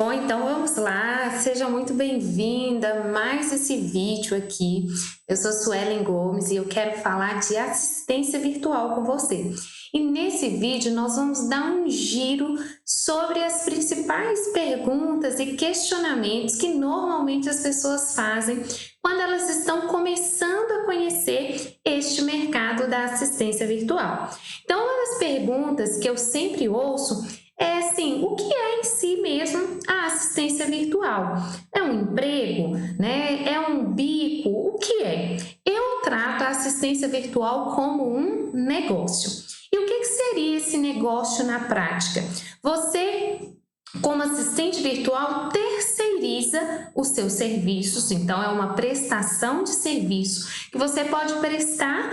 Bom, então vamos lá, seja muito bem-vinda a mais esse vídeo aqui. Eu sou Suelen Gomes e eu quero falar de assistência virtual com você. E nesse vídeo nós vamos dar um giro sobre as principais perguntas e questionamentos que normalmente as pessoas fazem quando elas estão começando a conhecer este mercado da assistência virtual. Então, uma das perguntas que eu sempre ouço é assim, o que é em si mesmo a assistência virtual? É um emprego, né? É um bico? O que é? Eu trato a assistência virtual como um negócio. E o que seria esse negócio na prática? Você, como assistente virtual, terceiriza os seus serviços, então é uma prestação de serviço que você pode prestar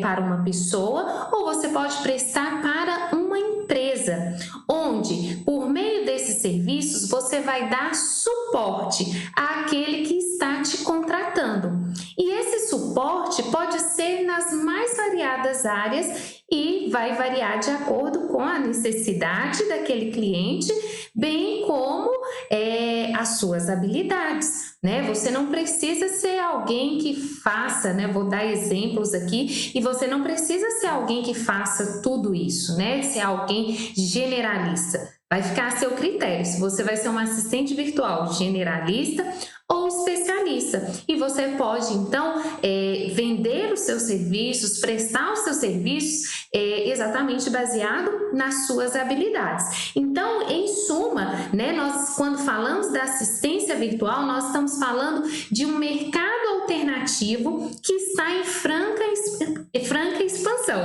para uma pessoa ou você pode prestar para uma empresa, onde por meio desses serviços você vai dar suporte àquele que está te contratando. E esse suporte pode ser nas mais variadas áreas e vai variar de acordo com a necessidade daquele cliente, bem como as suas habilidades, né? Você não precisa ser alguém que faça, né? Vou dar exemplos aqui, e você não precisa ser alguém que faça tudo isso, né? Ser alguém generalista. Vai ficar a seu critério, se você vai ser um assistente virtual generalista ou especialista. E você pode, então, vender os seus serviços, prestar os seus serviços exatamente baseado nas suas habilidades. Então, em suma, né, nós, quando falamos da assistência virtual, nós estamos falando de um mercado alternativo que está em franca expansão,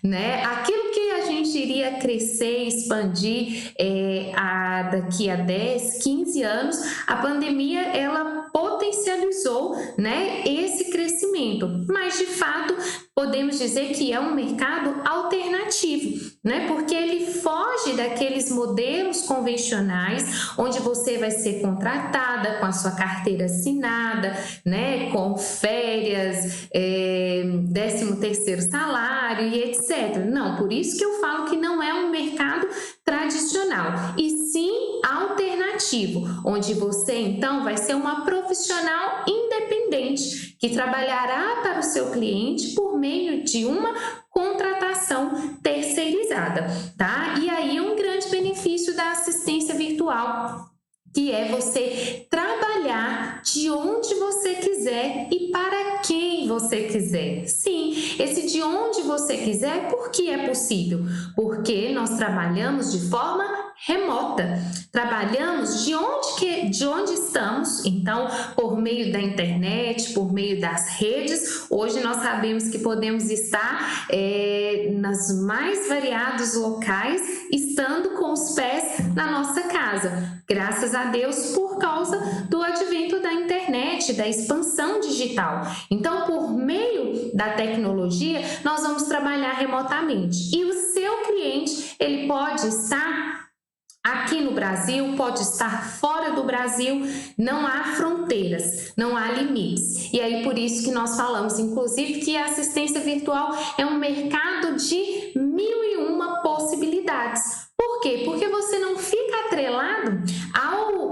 né? Aquilo que a gente iria crescer, expandir daqui a 10, 15 anos, a pandemia ela potencializou, né, esse crescimento, mas de fato podemos dizer que é um mercado alternativo, né? Porque ele foge daqueles modelos convencionais onde você vai ser contratada com a sua carteira assinada, né? Com férias, 13º salário e etc. Não, por isso que eu falo que não é um mercado tradicional, e sim alternativo, onde você então vai ser uma profissional independente que trabalhará para o seu cliente por meio de uma contratação terceirizada, tá? E aí um grande benefício da assistência virtual, que é você trabalhar de onde você quiser e para quem você quiser. Sim, esse de onde você quiser, por que é possível? Porque nós trabalhamos de forma remota, trabalhamos de onde estamos, então, por meio da internet, por meio das redes. Hoje nós sabemos que podemos estar nas mais variados locais, estando com os pés na nossa casa. Graças a Deus, por causa do advento da internet, da expansão digital. Então, por meio da tecnologia, nós vamos trabalhar remotamente. E o seu cliente, ele pode estar aqui no Brasil, pode estar fora do Brasil, não há fronteiras, não há limites. E aí por isso que nós falamos, inclusive, que a assistência virtual é um mercado de 1001 possibilidades. Por quê? Porque você não fica atrelado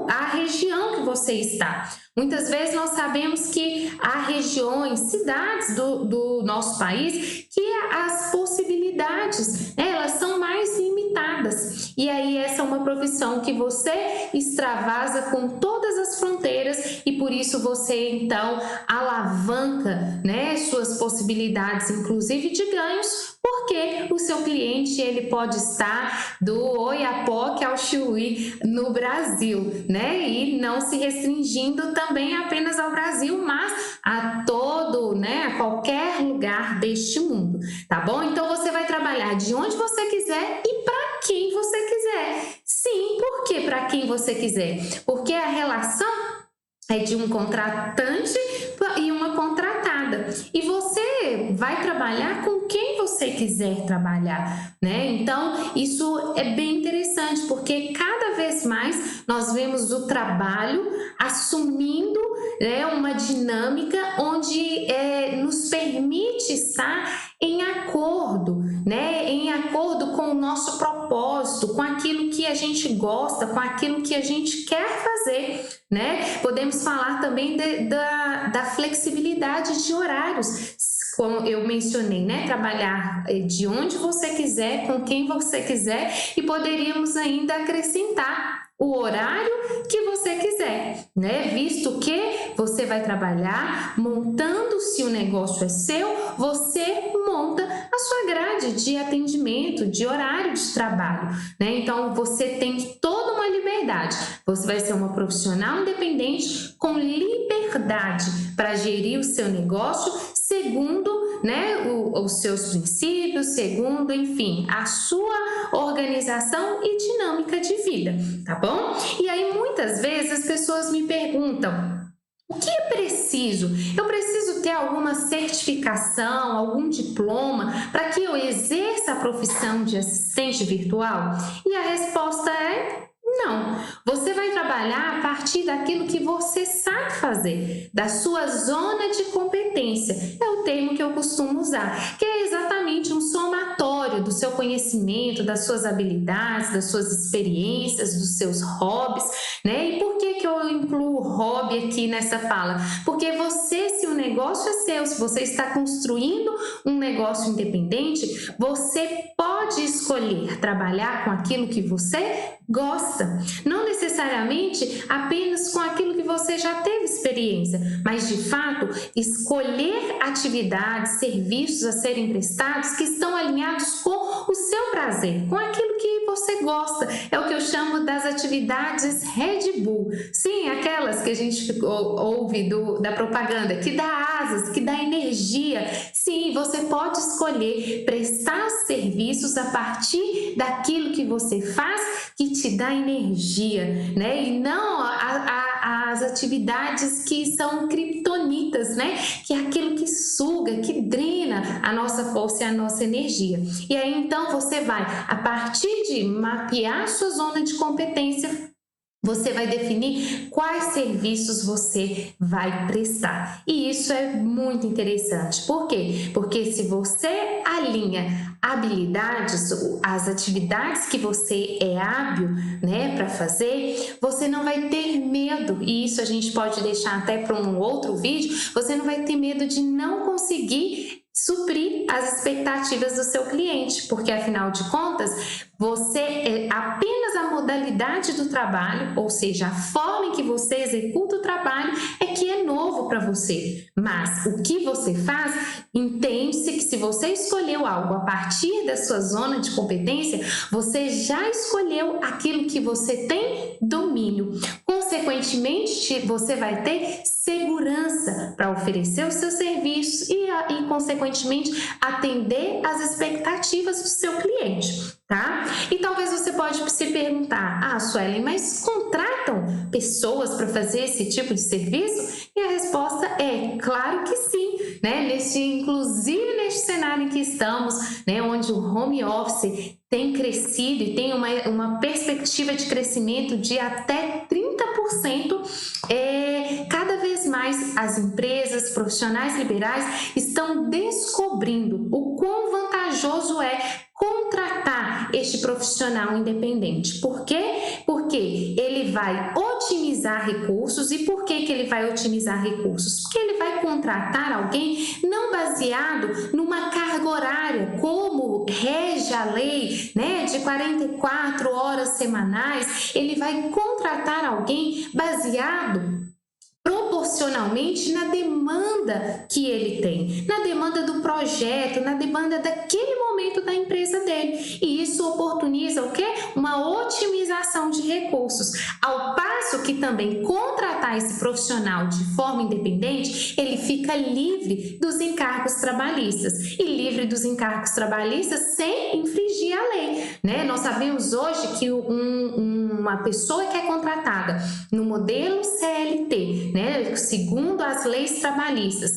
à região que você está. Muitas vezes nós sabemos que há regiões, cidades do nosso país que as possibilidades, né, elas são mais limitadas. E aí essa é uma profissão que você extravasa com todas as fronteiras e por isso você então alavanca, né, suas possibilidades, inclusive de ganhos, porque o seu cliente ele pode estar do Oiapoque ao Chuí no Brasil, né? E não se restringindo também apenas ao Brasil, mas a todo, né, a qualquer lugar deste mundo, tá bom? Então você vai trabalhar de onde você quiser e para quem você quiser. Sim, por que para quem você quiser? Porque a relação é de um contratante e uma contratada. E você vai trabalhar com quem você quiser trabalhar, né? Então, isso é bem interessante, porque cada vez mais mais nós vemos o trabalho assumindo, né, uma dinâmica onde nos permite estar em acordo, né, em acordo com o nosso propósito, com aquilo que a gente gosta, com aquilo que a gente quer fazer, né? Podemos falar também da flexibilidade de horários, como eu mencionei, né? Trabalhar de onde você quiser, com quem você quiser, e poderíamos ainda acrescentar o horário que você quiser, né? Visto que você vai trabalhar montando, se o negócio é seu, você monta a sua grade de atendimento, de horário de trabalho, né? Então você tem toda uma liberdade. Você vai ser uma profissional independente com liberdade para gerir o seu negócio segundo, né, os seus princípios, segundo, enfim, a sua organização e dinâmica de vida, tá bom? E aí muitas vezes as pessoas me perguntam: o que é preciso? Eu preciso ter alguma certificação, algum diploma para que eu exerça a profissão de assistente virtual? E a resposta é: não. Você vai trabalhar a partir daquilo que você sabe fazer, da sua zona de competência. É o termo que eu costumo usar, que é exatamente um somatório do seu conhecimento, das suas habilidades, das suas experiências, dos seus hobbies, né? E por que eu incluo hobby aqui nessa fala? Porque você, se o negócio é seu, se você está construindo um negócio independente, você pode escolher trabalhar com aquilo que você gosta, não necessariamente apenas com aquilo que você já teve experiência, mas de fato escolher atividades, serviços a serem prestados que estão alinhados com o seu prazer, com aquilo que você gosta. É o que eu chamo das atividades Red Bull. Sim, aquelas que a gente ouve da propaganda, que dá asas, que dá energia. Sim, você pode escolher prestar serviços a partir daquilo que você faz, que te dá energia, né? E não as atividades que são criptonitas, né? Que é aquilo que suga, que drena a nossa força e a nossa energia. E aí então você vai, a partir de mapear sua zona de competência, você vai definir quais serviços você vai prestar. E isso é muito interessante. Por quê? Porque se você alinha habilidades, as atividades que você é hábil, né, para fazer, você não vai ter medo. E isso a gente pode deixar até para um outro vídeo. Você não vai ter medo de não conseguir suprir as expectativas do seu cliente, porque afinal de contas, você é apenas a modalidade do trabalho, ou seja, a forma em que você executa o trabalho é que é novo para você. Mas o que você faz, entende-se que se você escolheu algo a partir da sua zona de competência, você já escolheu aquilo que você tem domínio. Consequentemente, você vai ter segurança para oferecer os seus serviços e consequentemente, atender às expectativas do seu cliente, tá? E talvez você pode se perguntar: Suelen, mas contratam pessoas para fazer esse tipo de serviço? E a resposta é claro que sim, né? Inclusive neste cenário em que estamos, né, onde o home office tem crescido e tem uma perspectiva de crescimento de até 30%, cada vez mais as empresas, profissionais liberais estão descobrindo o quão vantajoso é contratar este profissional independente. Por quê? Porque ele vai otimizar recursos. E por que ele vai otimizar recursos? Porque ele vai contratar alguém não baseado numa carga horária, como rege a lei, né, de 44 horas semanais. Ele vai contratar alguém baseado proporcionalmente na demanda que ele tem, na demanda do projeto, na demanda daquele momento da empresa dele. E isso oportuniza o quê? Uma otimização de recursos. Ao passo que também contratar esse profissional de forma independente, ele fica livre dos encargos trabalhistas. E livre dos encargos trabalhistas sem infringir a lei, né? Nós sabemos hoje que uma pessoa que é contratada no modelo CLT, né, segundo as leis trabalhistas,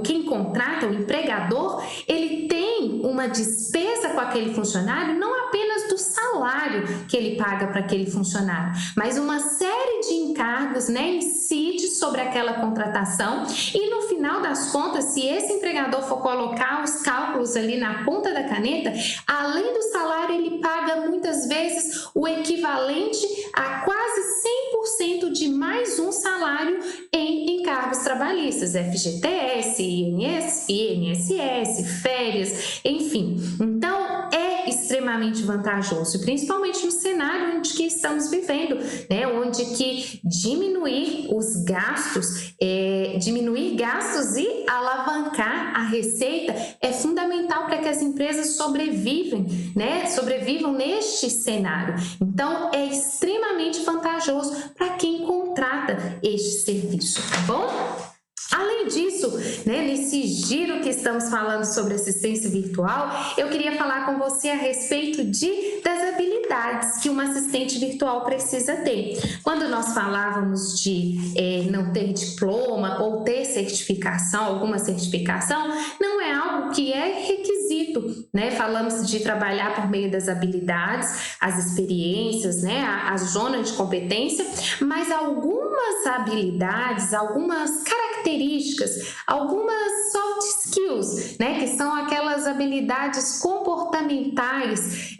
quem contrata, o empregador, ele tem uma despesa com aquele funcionário não apenas do salário que ele paga para aquele funcionário, mas uma série de encargos, né, incide sobre aquela contratação e no final das contas, se esse empregador for colocar os cálculos ali na ponta da caneta, além do salário, ele paga muitas vezes o equivalente a quase 100% de mais um salário em encargos trabalhistas, FGTS, INSS, férias, enfim. Então, é extremamente vantajoso, principalmente no cenário onde que estamos vivendo, né? Onde que diminuir gastos e alavancar a receita é fundamental para que as empresas sobrevivam neste cenário. Então, é extremamente vantajoso para quem contrata este serviço, tá bom? Além disso, né, nesse giro que estamos falando sobre assistência virtual, eu queria falar com você a respeito das habilidades que uma assistente virtual precisa ter. Quando nós falávamos de não ter diploma ou ter certificação, alguma certificação, não é algo que é requisito, né? Falamos de trabalhar por meio das habilidades, as experiências, né, a zona de competência, mas algumas habilidades, algumas características, algumas soft skills, né, que são aquelas habilidades comportamentais,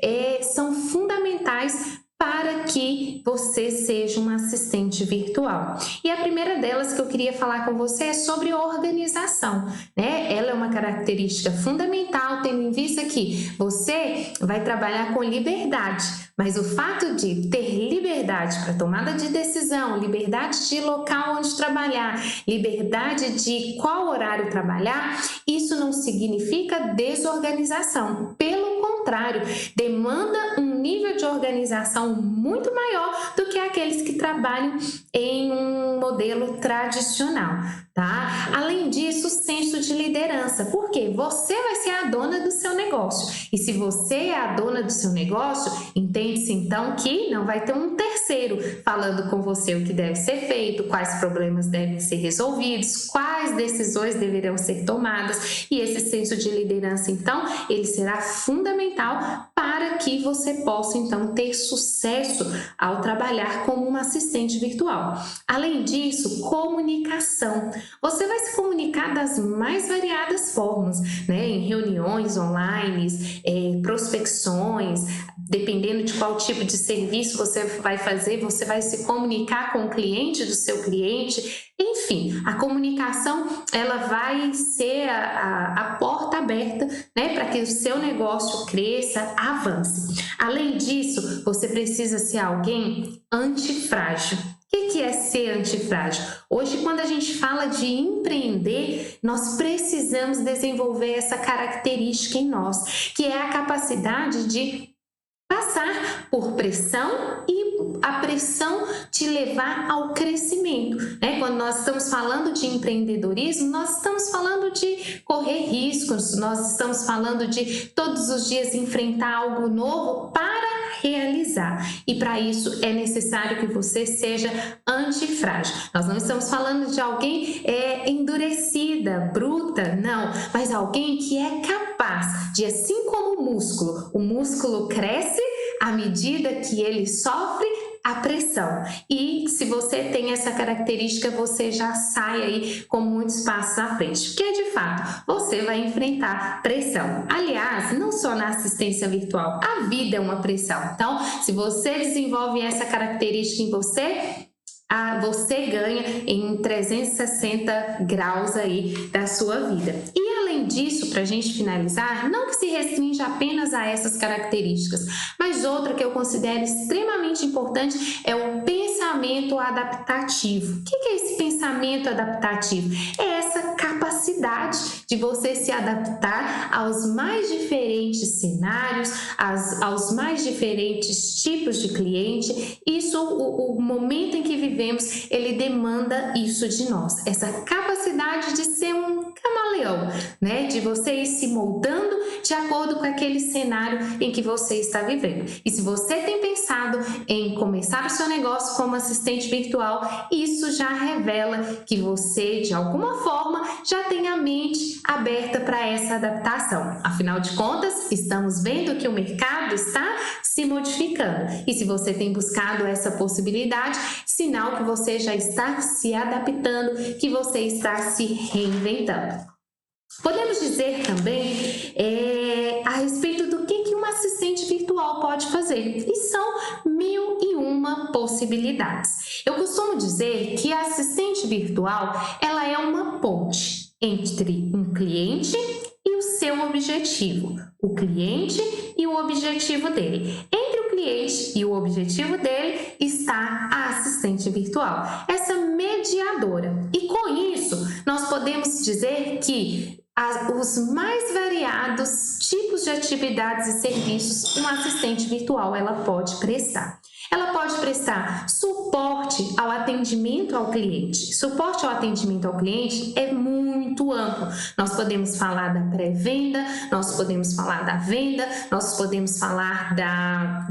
são fundamentais para que você seja uma assistente virtual. E a primeira delas que eu queria falar com você é sobre organização, né? Ela é uma característica fundamental, tendo em vista que você vai trabalhar com liberdade, mas o fato de ter liberdade para tomada de decisão, liberdade de local onde trabalhar, liberdade de qual horário trabalhar, isso não significa desorganização. Pelo contrário, demanda um nível de organização muito maior do que aqueles que trabalham em um modelo tradicional, tá? Além disso, senso de liderança, porque você vai ser a dona do seu negócio. E se você é a dona do seu negócio, entende-se então que não vai ter um terceiro falando com você o que deve ser feito, quais problemas devem ser resolvidos, quais decisões deverão ser tomadas. E esse senso de liderança, então, ele será fundamental para que você possa, então, ter sucesso ao trabalhar como uma assistente virtual. Além disso, comunicação. Você vai se comunicar das mais variadas formas, né? Em reuniões online, prospecções, dependendo de qual tipo de serviço você vai fazer, você vai se comunicar com o cliente do seu cliente. Enfim, a comunicação ela vai ser a porta aberta, né, para que o seu negócio cresça, avance. Além disso, você precisa ser alguém antifrágil. O que é ser antifrágil? Hoje, quando a gente fala de empreender, nós precisamos desenvolver essa característica em nós, que é a capacidade de passar por pressão e a pressão te levar ao crescimento, né? Quando nós estamos falando de empreendedorismo, nós estamos falando de correr riscos, nós estamos falando de todos os dias enfrentar algo novo para realizar. E para isso é necessário que você seja antifrágil. Nós não estamos falando de alguém endurecida, bruta, não, mas alguém que é capaz de, assim como o músculo cresce à medida que ele sofre a pressão. E se você tem essa característica, você já sai aí com muitos passos à frente, porque de fato você vai enfrentar pressão. Aliás, não só na assistência virtual, a vida é uma pressão. Então, se você desenvolve essa característica em você, você ganha em 360 graus aí da sua vida. E além disso, para a gente finalizar, não que se restringe apenas a essas características, mas outra que eu considero extremamente importante é o pensamento adaptativo. O que é esse pensamento adaptativo? É essa capacidade de você se adaptar aos mais diferentes cenários, aos mais diferentes tipos de cliente. Isso, o momento em que vivemos, ele demanda isso de nós, essa capacidade de ser um camaleão, né? De você ir se moldando de acordo com aquele cenário em que você está vivendo. E se você tem pensado em começar o seu negócio como assistente virtual, isso já revela que você, de alguma forma, já tem a mente aberta para essa adaptação. Afinal de contas, estamos vendo que o mercado está se modificando. E se você tem buscado essa possibilidade, sinal que você já está se adaptando, que você está se reinventando. Podemos dizer também a respeito do que um assistente virtual pode fazer, e são 1001 possibilidades. Eu costumo dizer que a assistente virtual ela é uma ponte entre um cliente e o seu objetivo, o cliente e o objetivo dele. Entre o cliente e o objetivo dele está a assistente virtual, essa mediadora. E com isso, nós podemos dizer que os mais variados tipos de atividades e serviços uma assistente virtual ela pode prestar. Ela pode prestar suporte ao atendimento ao cliente. Suporte ao atendimento ao cliente é muito amplo. Nós podemos falar da pré-venda, nós podemos falar da venda, nós podemos falar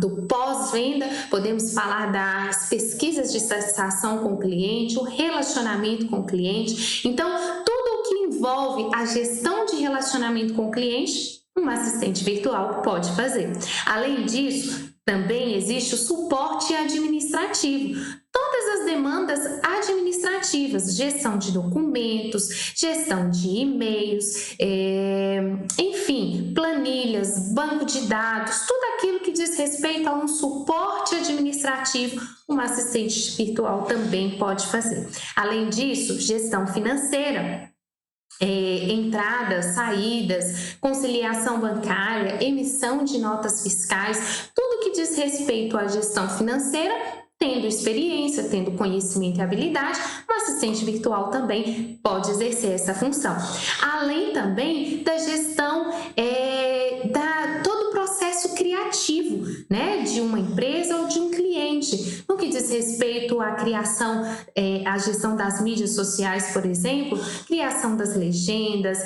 do pós-venda, podemos falar das pesquisas de satisfação com o cliente, o relacionamento com o cliente. Então, envolve a gestão de relacionamento com o cliente, uma assistente virtual pode fazer. Além disso, também existe o suporte administrativo. Todas as demandas administrativas, gestão de documentos, gestão de e-mails, enfim, planilhas, banco de dados, tudo aquilo que diz respeito a um suporte administrativo, uma assistente virtual também pode fazer. Além disso, gestão financeira. Entradas, saídas, conciliação bancária, emissão de notas fiscais, tudo que diz respeito à gestão financeira, tendo experiência, tendo conhecimento e habilidade, um assistente virtual também pode exercer essa função. Além também da gestão todo o processo criativo, né, de uma empresa ou de um cliente. No que diz respeito à criação, à gestão das mídias sociais, por exemplo, criação das legendas,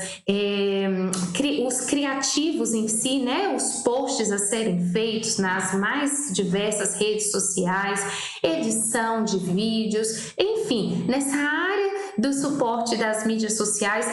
os criativos em si, né, os posts a serem feitos nas mais diversas redes sociais, edição de vídeos, enfim, nessa área do suporte das mídias sociais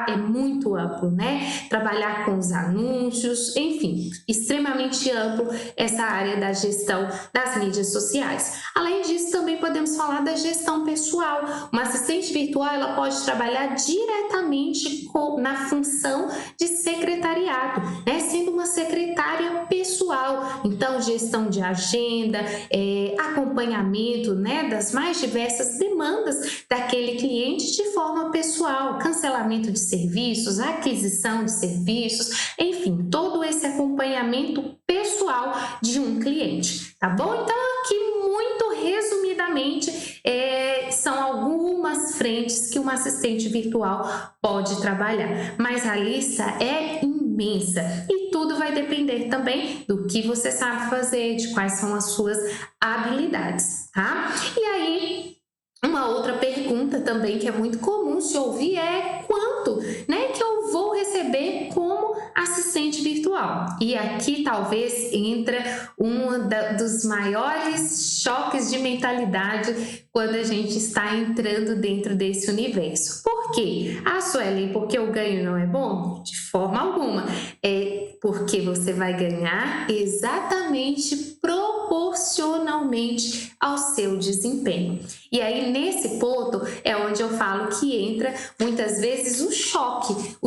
é muito amplo, né? Trabalhar com os anúncios, enfim, extremamente amplo essa área da gestão das mídias sociais. Além disso, também podemos falar da gestão pessoal. Uma assistente virtual ela pode trabalhar diretamente na função de secretariado, né? Sendo uma secretária pessoal. Então, gestão de agenda, acompanhamento, né, das mais diversas demandas daquele cliente de forma pessoal, cancelamento de serviços, aquisição de serviços, enfim, todo esse acompanhamento pessoal de um cliente, tá bom? Então, aqui muito resumidamente, são algumas frentes que uma assistente virtual pode trabalhar, mas a lista é imensa e tudo vai depender também do que você sabe fazer, de quais são as suas habilidades, tá? E aí, uma outra pergunta também que é muito comum se ouvir é quanto, né, que eu vou receber como assistente virtual? E aqui talvez entra dos maiores choques de mentalidade quando a gente está entrando dentro desse universo. Por quê? Suelen, porque o ganho não é bom? De forma alguma. É porque você vai ganhar exatamente proporcionalmente ao seu desempenho. E aí, nesse ponto, é onde eu falo que entra, muitas vezes, o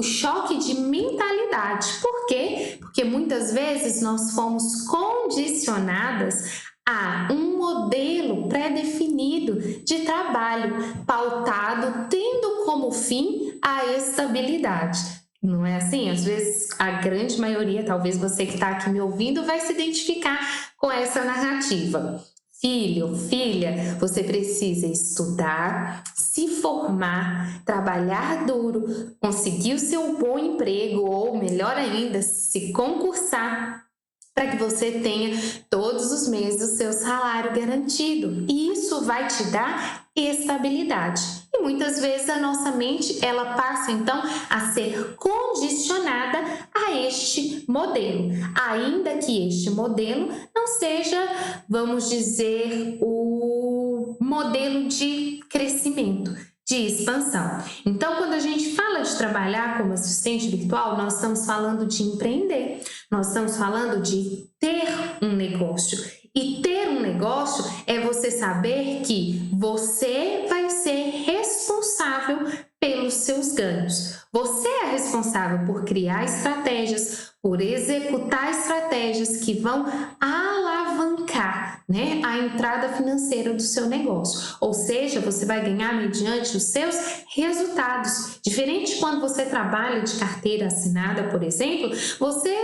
choque de mentalidade. Por quê? Porque muitas vezes nós fomos condicionadas a um modelo pré-definido de trabalho, pautado, tendo como fim a estabilidade. Não é assim? Às vezes, a grande maioria, talvez você que está aqui me ouvindo, vai se identificar com essa narrativa. Filho, filha, você precisa estudar, se formar, trabalhar duro, conseguir o seu bom emprego ou, melhor ainda, se concursar para que você tenha todos os meses o seu salário garantido. E isso vai te dar estabilidade. E muitas vezes a nossa mente, ela passa então a ser condicionada a este modelo, ainda que este modelo não seja, vamos dizer, o modelo de crescimento, de expansão. Então, quando a gente fala de trabalhar como assistente virtual, nós estamos falando de empreender, nós estamos falando de ter um negócio. E ter um negócio é você saber que você vai ser responsável pelos seus ganhos. Você é responsável por criar estratégias, por executar estratégias que vão alavancar, né, a entrada financeira do seu negócio. Ou seja, você vai ganhar mediante os seus resultados. Diferente de quando você trabalha de carteira assinada, por exemplo, você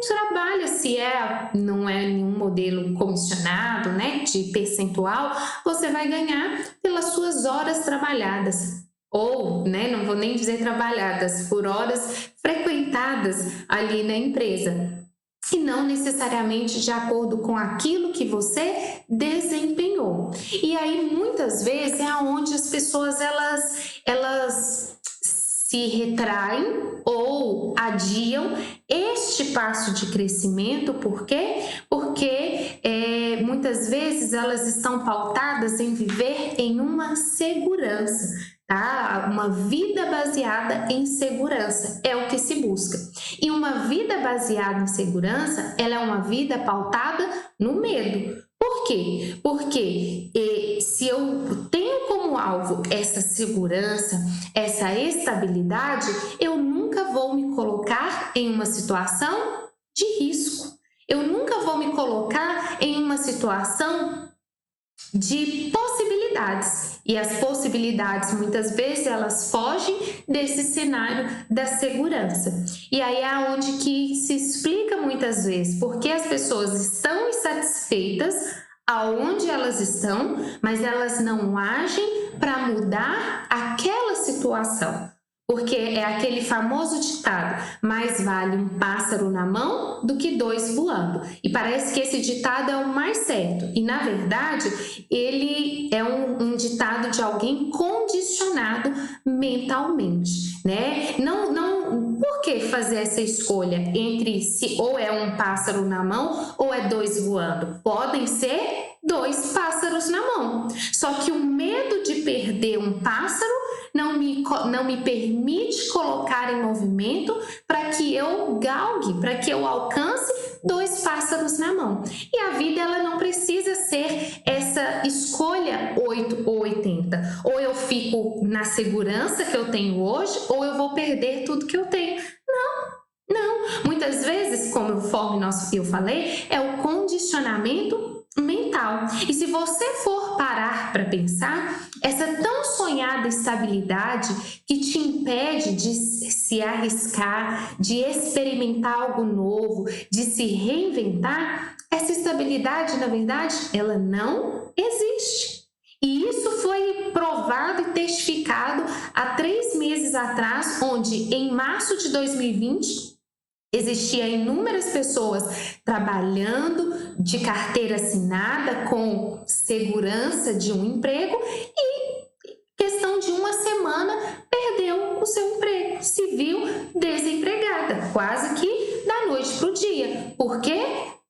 trabalha, se não é nenhum modelo comissionado, né, de percentual, você vai ganhar pelas suas horas trabalhadas. Ou, né, não vou nem dizer trabalhadas, por horas frequentadas ali na empresa. E não necessariamente de acordo com aquilo que você desempenhou. E aí, muitas vezes, é onde as pessoas, elas se retraem ou adiam este passo de crescimento. Por quê? Porque muitas vezes elas estão pautadas em viver em uma segurança, tá? Uma vida baseada em segurança é o que se busca. E uma vida baseada em segurança, ela é uma vida pautada no medo. Por quê? Porque se eu tenho como alvo essa segurança, essa estabilidade, eu nunca vou me colocar em uma situação de risco. Eu nunca vou me colocar em uma situação de possibilidades. E as possibilidades, muitas vezes, elas fogem desse cenário da segurança. E aí é onde que se explica muitas vezes porque as pessoas estão insatisfeitas aonde elas estão, mas elas não agem para mudar aquela situação. Porque é aquele famoso ditado: mais vale um pássaro na mão do que dois voando. E parece que esse ditado é o mais certo. E, na verdade, ele é um ditado de alguém condicionado mentalmente, né? Por que fazer essa escolha entre se ou é um pássaro na mão ou é dois voando? Podem ser dois pássaros na mão. Só que o medo de perder um pássaro não me permite colocar em movimento para que eu galgue, para que eu alcance dois pássaros na mão. E a vida, ela não precisa ser essa escolha 8 ou 80. Ou eu fico na segurança que eu tenho hoje, ou eu vou perder tudo que eu tenho. Não. Muitas vezes, conforme eu falei, é o condicionamento mental. E se você for parar para pensar, essa tão sonhada estabilidade que te impede de se arriscar, de experimentar algo novo, de se reinventar, essa estabilidade, na verdade, ela não existe. E isso foi provado e testificado há 3 meses atrás, onde em março de 2020, existia inúmeras pessoas trabalhando de carteira assinada com segurança de um emprego e, questão de uma semana, perdeu o seu emprego, se viu desempregada, quase que da noite para o dia. Por quê?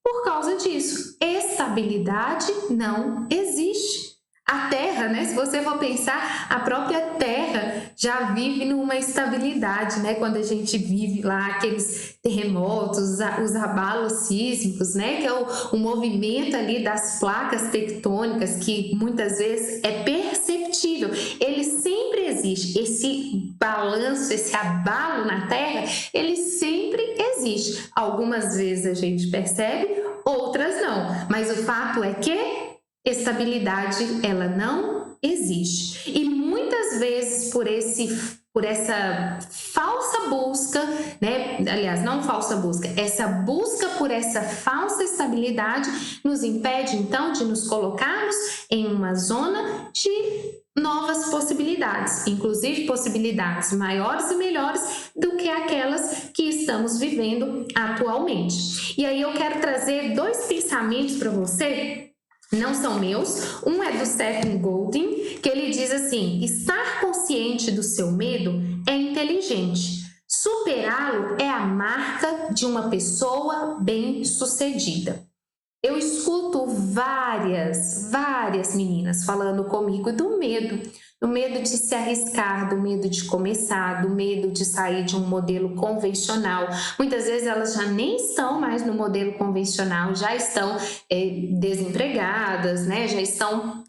Por causa disso. Estabilidade não existe. A Terra, né? Se você for pensar, a própria Terra já vive numa estabilidade, né? Quando a gente vive lá aqueles terremotos, os abalos sísmicos, né? Que é o movimento ali das placas tectônicas, que muitas vezes é perceptível. Ele sempre existe. Esse balanço, esse abalo na Terra, ele sempre existe. Algumas vezes a gente percebe, outras não. Mas o fato é que estabilidade, ela não existe. E muitas vezes por essa falsa busca, né? Aliás, não falsa busca, essa busca por essa falsa estabilidade nos impede, então, de nos colocarmos em uma zona de novas possibilidades, inclusive possibilidades maiores e melhores do que aquelas que estamos vivendo atualmente. E aí eu quero trazer 2 pensamentos para você. Não são meus, um é do Seth Godin, que ele diz assim: estar consciente do seu medo é inteligente, superá-lo é a marca de uma pessoa bem-sucedida. Eu escuto várias meninas falando comigo do medo. do medo de se arriscar, do medo de começar, do medo de sair de um modelo convencional. Muitas vezes elas já nem estão mais no modelo convencional, já estão desempregadas, né? Já estão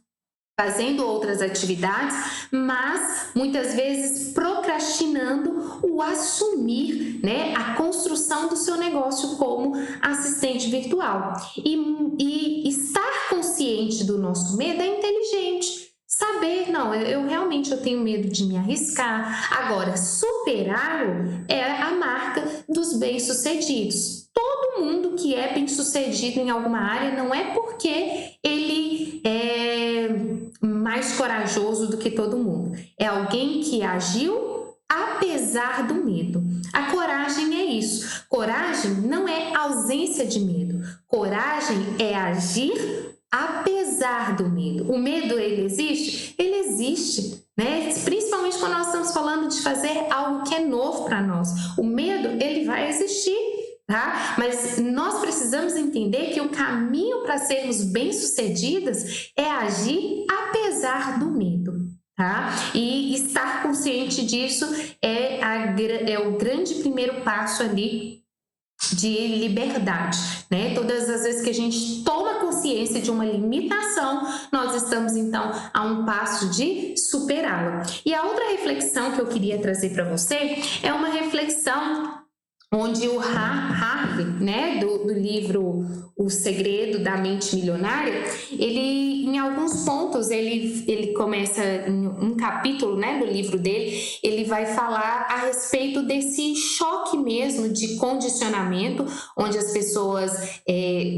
fazendo outras atividades, mas muitas vezes procrastinando o assumir, né, a construção do seu negócio como assistente virtual. E estar consciente do nosso medo é inteligente. Saber, não, eu tenho medo de me arriscar. Agora, superá-lo é a marca dos bem-sucedidos. Todo mundo que é bem-sucedido em alguma área não é porque ele é mais corajoso do que todo mundo. É alguém que agiu apesar do medo. A coragem é isso. Coragem não é ausência de medo. Coragem é agir apesar do medo. O medo, ele existe? Ele existe, né? Principalmente quando nós estamos falando de fazer algo que é novo para nós. O medo, ele vai existir, tá? Mas nós precisamos entender que o caminho para sermos bem-sucedidas é agir apesar do medo, tá? E estar consciente disso é o grande primeiro passo ali de liberdade, né? Todas as vezes que a gente toma consciência de uma limitação, nós estamos então a um passo de superá-la. E a outra reflexão que eu queria trazer para você é uma reflexão onde o Harvey, né, do livro O Segredo da Mente Milionária, ele, em alguns pontos, ele começa em um capítulo, né, do livro dele, ele vai falar a respeito desse choque mesmo de condicionamento, onde as pessoas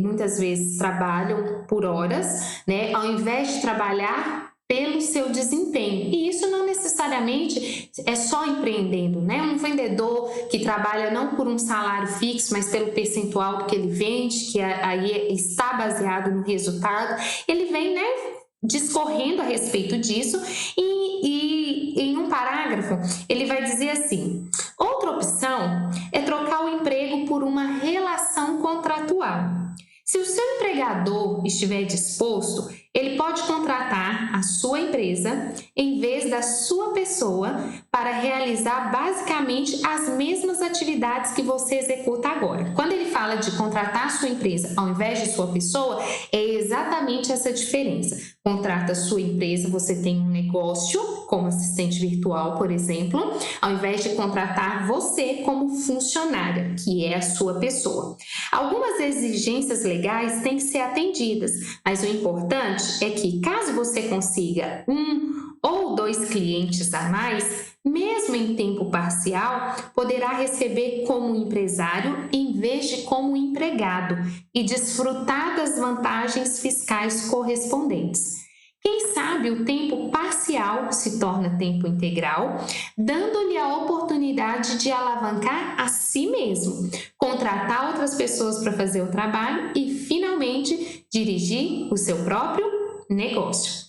muitas vezes trabalham por horas, né, ao invés de trabalhar pelo seu desempenho. E isso não necessariamente é só empreendendo, né? Um vendedor que trabalha não por um salário fixo, mas pelo percentual do que ele vende, que aí está baseado no resultado, ele vem, né, discorrendo a respeito disso e em um parágrafo ele vai dizer assim: outra opção é trocar o emprego por uma relação contratual. Se o seu empregador estiver disposto, ele pode contratar a sua empresa em vez da sua pessoa para realizar basicamente as mesmas atividades que você executa agora. Quando ele fala de contratar a sua empresa ao invés de sua pessoa, é exatamente essa diferença. Contrata a sua empresa, você tem um negócio como assistente virtual, por exemplo, ao invés de contratar você como funcionária, que é a sua pessoa. Algumas exigências legais têm que ser atendidas, mas o importante é que, caso você consiga 1 ou 2 clientes a mais, mesmo em tempo parcial, poderá receber como empresário em vez de como empregado e desfrutar das vantagens fiscais correspondentes. Quem sabe o tempo parcial se torna tempo integral, dando-lhe a oportunidade de alavancar a si mesmo, contratar outras pessoas para fazer o trabalho e, finalmente, dirigir o seu próprio negócio.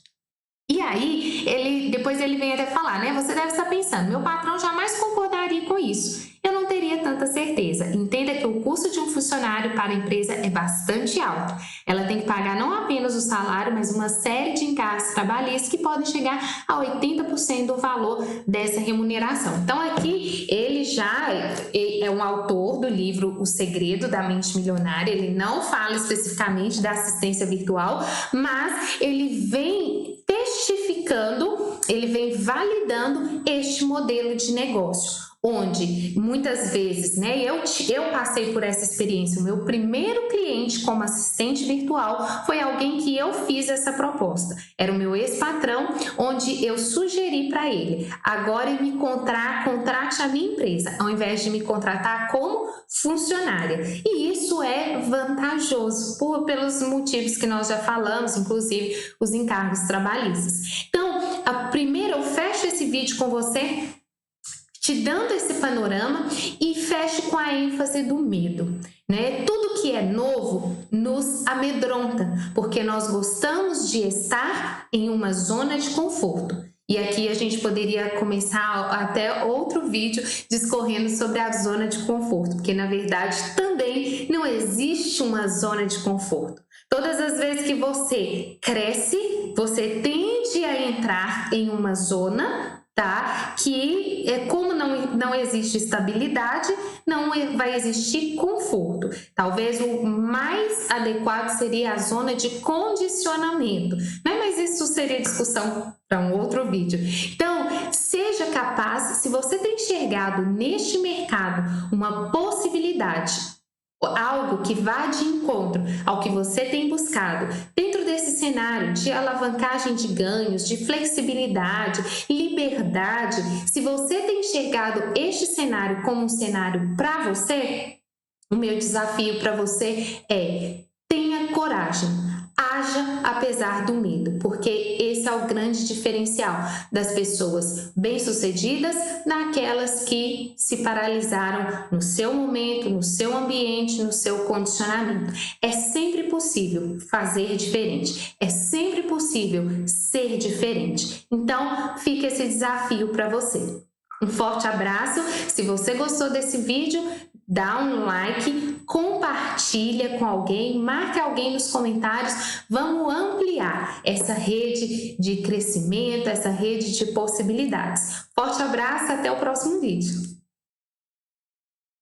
E aí, depois ele vem até falar, né? Você deve estar pensando, meu patrão jamais concordaria com isso. Eu não teria tanta certeza. Entenda que o custo de um funcionário para a empresa é bastante alto. Ela tem que pagar não apenas o salário, mas uma série de encargos trabalhistas que podem chegar a 80% do valor dessa remuneração. Então, aqui, ele já é um autor do livro O Segredo da Mente Milionária. Ele não fala especificamente da assistência virtual, mas ele vem testificando, ele vem validando este modelo de negócio, onde muitas vezes, né, eu passei por essa experiência. O meu primeiro cliente como assistente virtual foi alguém que eu fiz essa proposta. Era o meu ex-patrão, onde eu sugeri para ele: agora me contrate a minha empresa, ao invés de me contratar como funcionária. E isso é vantajoso pelos motivos que nós já falamos, inclusive os encargos trabalhistas. Então, primeiro eu fecho esse vídeo com você, te dando esse panorama, e fecho com a ênfase do medo, né? Tudo que é novo nos amedronta, porque nós gostamos de estar em uma zona de conforto. E aqui a gente poderia começar até outro vídeo discorrendo sobre a zona de conforto, porque na verdade também não existe uma zona de conforto. Todas as vezes que você cresce, você tende a entrar em uma zona, tá? Que como não existe estabilidade, não vai existir conforto. Talvez o mais adequado seria a zona de condicionamento, né? Mas isso seria discussão para um outro vídeo. Então, seja capaz, se você tem enxergado neste mercado uma possibilidade, algo que vá de encontro ao que você tem buscado, dentro desse cenário de alavancagem de ganhos, de flexibilidade, liberdade, se você tem enxergado este cenário como um cenário para você, o meu desafio para você é: tenha coragem, haja apesar do medo, porque esse é o grande diferencial das pessoas bem-sucedidas naquelas que se paralisaram no seu momento, no seu ambiente, no seu condicionamento. É sempre possível fazer diferente, é sempre possível ser diferente. Então, fica esse desafio para você. Um forte abraço. Se você gostou desse vídeo, dá um like, compartilha com alguém, marque alguém nos comentários. Vamos ampliar essa rede de crescimento, essa rede de possibilidades. Forte abraço, até o próximo vídeo.